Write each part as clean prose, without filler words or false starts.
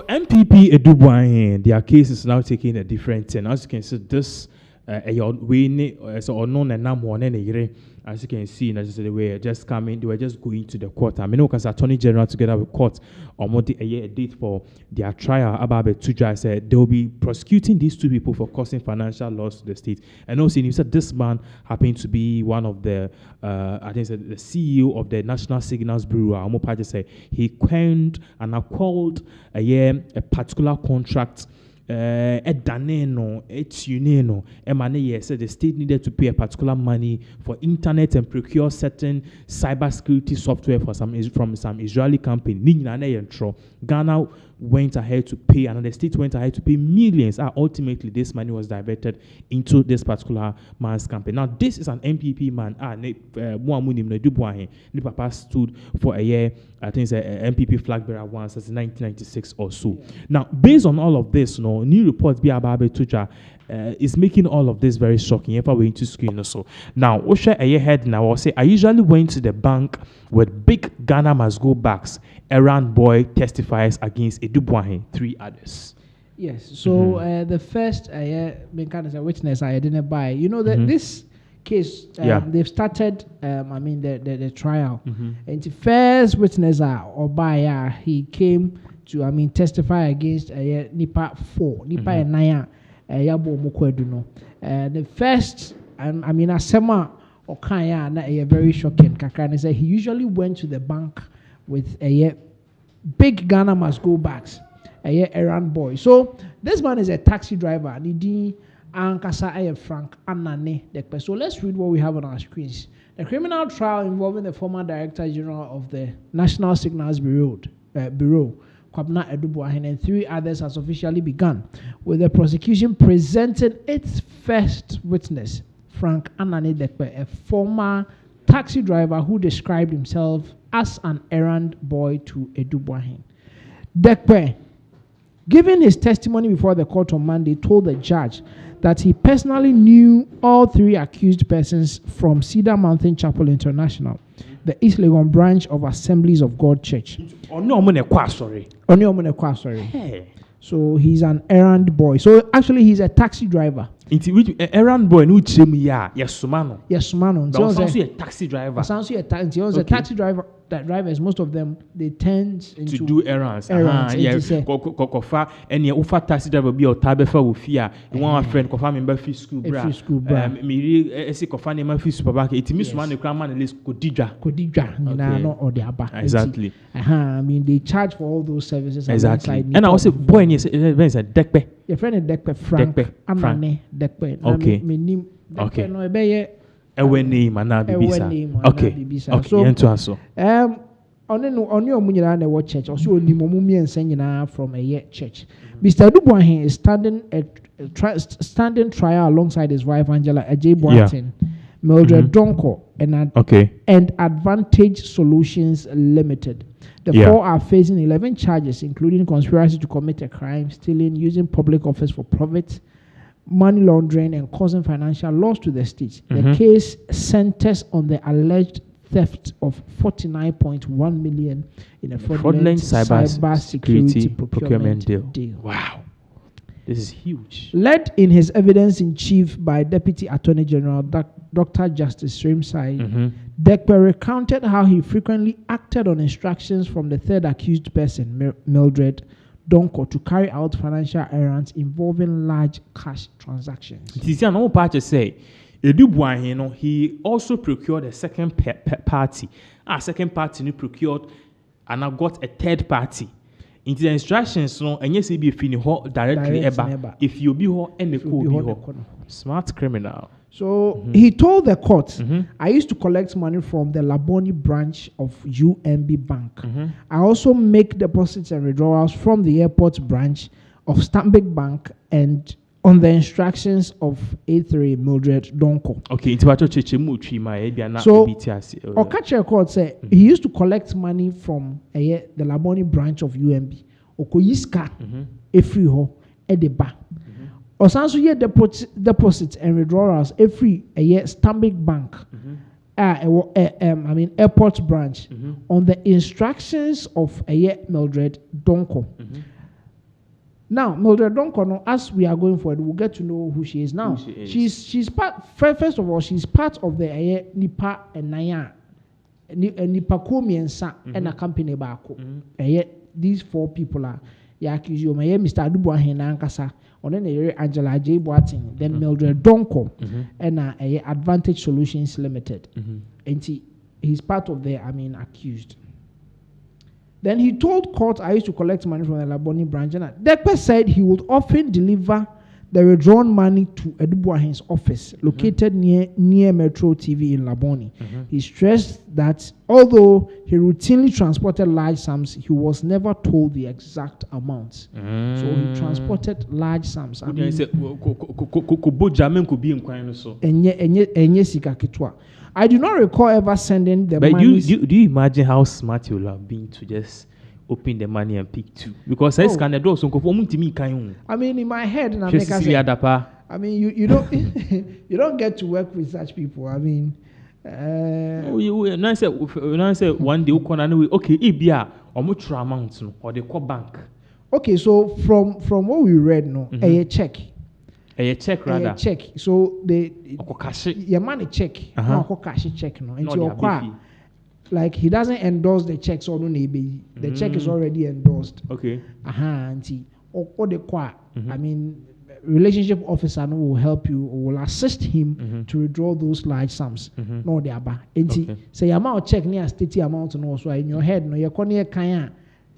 NPP Edubuahin, their case is now taking a different turn. As you can see, this as you can see, they were just coming, they were just going to the court. I mean, because Attorney General together with court almost a date for their trial. About Tuja said they will be prosecuting these two people for causing financial loss to the state. And also, he said this man happened to be one of the, I think the CEO of the National Signals Bureau. Amopaje said he claimed and called a particular contract. Ay3hu said the state needed to pay a particular money for internet and procure certain cybersecurity software for from some Israeli company. Ghana went ahead to pay, and the state went ahead to pay millions. Ultimately, this money was diverted into this particular man's campaign. Now, this is an NPP man. The papa stood for a year. I think it's a NPP Flagbearer once since 1996 or so. Yeah. Now, based on all of this, new reports by Ababe Tuja is making all of this very shocking. If I went to screen also. Now, Osha a year head now, I'll say I usually went to the bank with big Ghana must go backs. Errand boy testifies against Edubuahin, 3 others. Yes. So the first witness I didn't buy. You know that this case they've started. The trial. And the first witness he came to testify against Nipa 4, Nipa and Naya Yabo Mukweduno. The first Asema Okaya na very shocking. Kakane said he usually went to the bank with a big Ghana must go backs, a errand boy. So this man is a taxi driver. Nidi Ankasa Frank Anane Dekpe. So let's read what we have on our screens. The criminal trial involving the former Director General of the National Signals Bureau, Kwabena Edubuahin, and 3 others has officially begun, with the prosecution presenting its first witness, Frank Anane Dekpe, a former taxi driver who described himself as an errand boy to Edubuahin. Dekpe, giving his testimony before the court on Monday, told the judge that he personally knew all 3 accused persons from Cedar Mountain Chapel International, the East Legon branch of Assemblies of God Church. So he's an errand boy. So actually he's a taxi driver. Errand boy no chemu yes sumano. But sounds like a taxi driver. Sounds like a taxi. A taxi driver. That drivers, most of them, they tend to do errands. Kofa and ufa taxi driver be or tabefa ufia. You want a friend kofa member fee school bra. Miri esi kofa nema fee supermarket. It means man the crowdman list Kodija. No or the abba. Exactly. They charge for all those services. Exactly. And I was a boy and he said Dekpe. Your friend is Dekpe Frank. Amane Dekpe. Okay. Okay. No ebeye. Ewe name and Bibisa. Okay. So on your munyana church, also Nimomumi and Senina from a year church. Mr. Edubuahin is standing trial alongside his wife Angela Ajay Boateng, Mildred Donko, and Advantage Solutions Limited. The 4 are facing 11 charges, including conspiracy to commit a crime, stealing, using public office for profit, money laundering, and causing financial loss to the state. The case centers on the alleged theft of 49.1 million in a fraudulent cyber security procurement deal. Wow. This is huge. Led in his evidence in chief by Deputy Attorney General Dr. Justice Srimsai, Dekpe recounted how he frequently acted on instructions from the third accused person, Mildred Donko, to carry out financial errands involving large cash transactions. He also procured a second party. Second party procured and I got a third party. Into the instructions, and yes, he be directly if you be and the smart criminal. So he told the court, I used to collect money from the Laboni branch of UMB Bank. I also make deposits and withdrawals from the airport branch of Stanbic Bank and on the instructions of Ay3hu Mildred Donko. Okay, so Okache court said he used to collect money from the Laboni branch of UMB. Okoyiska Ay3hu Edeba. Also, ye deposits and withdrawals every Stanbic Bank. Airport branch on the instructions of Mildred Donko. Now, Mildred Donkono, as we are going forward, we'll get to know who she is now. She's part. First of all, she's part of the Nipa and Naya, Nipa Komiensa and a company bako. These 4 people are accused. Mr. Adubuahin Ankasa, or then Angela J. Boating, then Mildred Donko, and Advantage Solutions Limited. And he's part of the accused. Then he told court, I used to collect money from the Laboni branch. And Dekpe said he would often deliver the withdrawn money to Edubuahin's office, located near Metro TV in Laboni. He stressed that although he routinely transported large sums, he was never told the exact amounts. So he transported large sums. I do not recall ever sending the money. But do you imagine how smart you will have been to just open the money and pick 2? Because I mean, in my head, I mean, you don't you don't get to work with such people. I mean, when I say one day, okay, EBA or much amount or the core bank. Okay, so from what we read, a check. A check rather. A check. So your money check. No cash check no. And like he doesn't endorse the check, so no maybe the check is already endorsed. Okay. Auntie. Or the qua. I mean, relationship officer will help you or will assist him to withdraw those large sums. No, they are bad. Auntie. Say amount check near state amount and also in your head. No, you're calling a kaya.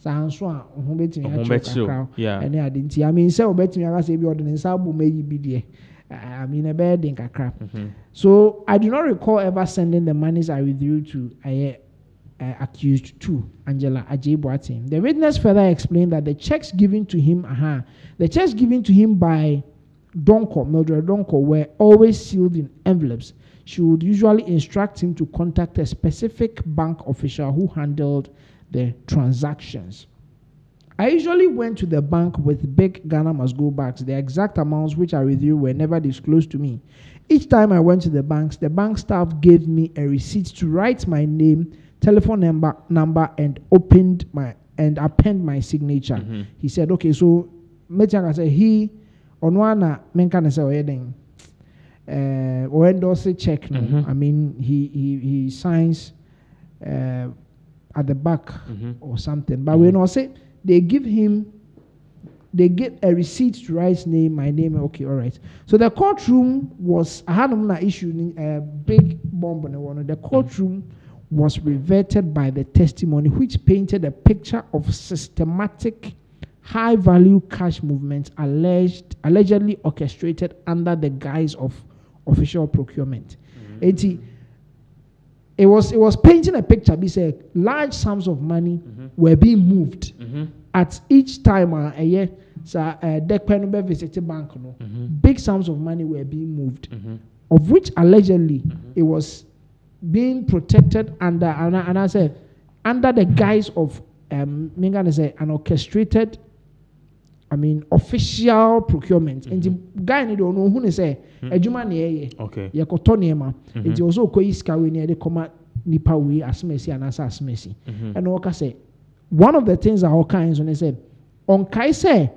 Yeah. And I didn't. I mean, so bet me I say be ordinance. Maybe I mean a bad in crap. So I do not recall ever sending the monies I withdrew to accused to Angela Ajay-Boateng. The witness further explained that the checks given to him by Mildred Donko, were always sealed in envelopes. She would usually instruct him to contact a specific bank official who handled the transactions. I usually went to the bank with big Ghana must go bags. The exact amounts which I withdrew were never disclosed to me. Each time I went to the banks, the bank staff gave me a receipt to write my name, telephone number and append my signature. He said, okay, so Metianga said he on one menkana say oyeding or endorse a check. No, I mean he signs at the back or something. But when I say they get a receipt to write his name, my name. Okay, all right. So the courtroom was I had an issue a big bomb on the one. The courtroom was reverted by the testimony, which painted a picture of systematic, high-value cash movements allegedly orchestrated under the guise of official procurement. It was painting a picture. We said large sums of money were being moved at each time. Dekpe visited bank. Big sums of money were being moved, of which allegedly it was being protected under, and I said under the guise of an orchestrated, official procurement. And the guy need to know who say ejuma ne okay ye koto niema. It also ko iska we ne de koma nipa we asmesi anasa asmesi. And oka say one of the things that all kinds when they said on kai say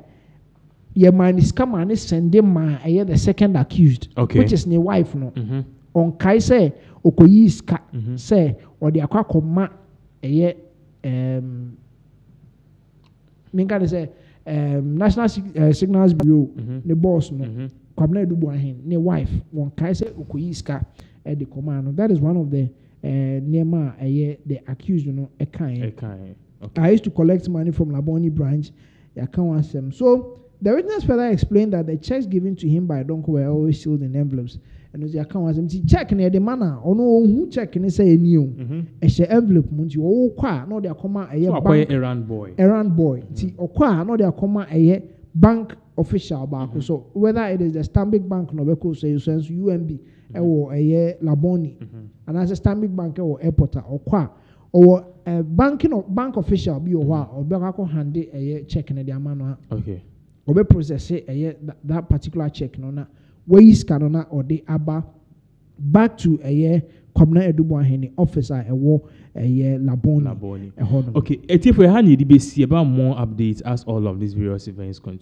ye man is come and send him the second accused, which is ne wife no. On kai say okoyi iska say or the akwa koma minka say National Signals Bureau, the boss, no, Kwabena Edubuahin, the wife, one Kaise Ukuiska at the command. That is one of the Nema, the accused, a kind. I used to collect money from Laboni branch. I can't ask them. So the witness further explained that the checks given to him by Donko were always sealed in envelopes. And as the account was empty, check near the manner, or no who check and say new. A share envelope, Munti, or qua, no, they are comma a errand boy. See, or qua, no, they are comma a bank official bank. So whether it is the Stanbic Bank, Nobeco, say, sense UMB, or a Laboni, and as a Stanbic Bank or airport, or qua, or a bank official be or Bangako handy a check in the amount. Okay. Or be process that particular check, no. Ways canona or the aba back to a year Kwabena Edubuahin officer a war a year Laboni. Okay, if we had about more updates as all of these various events continue.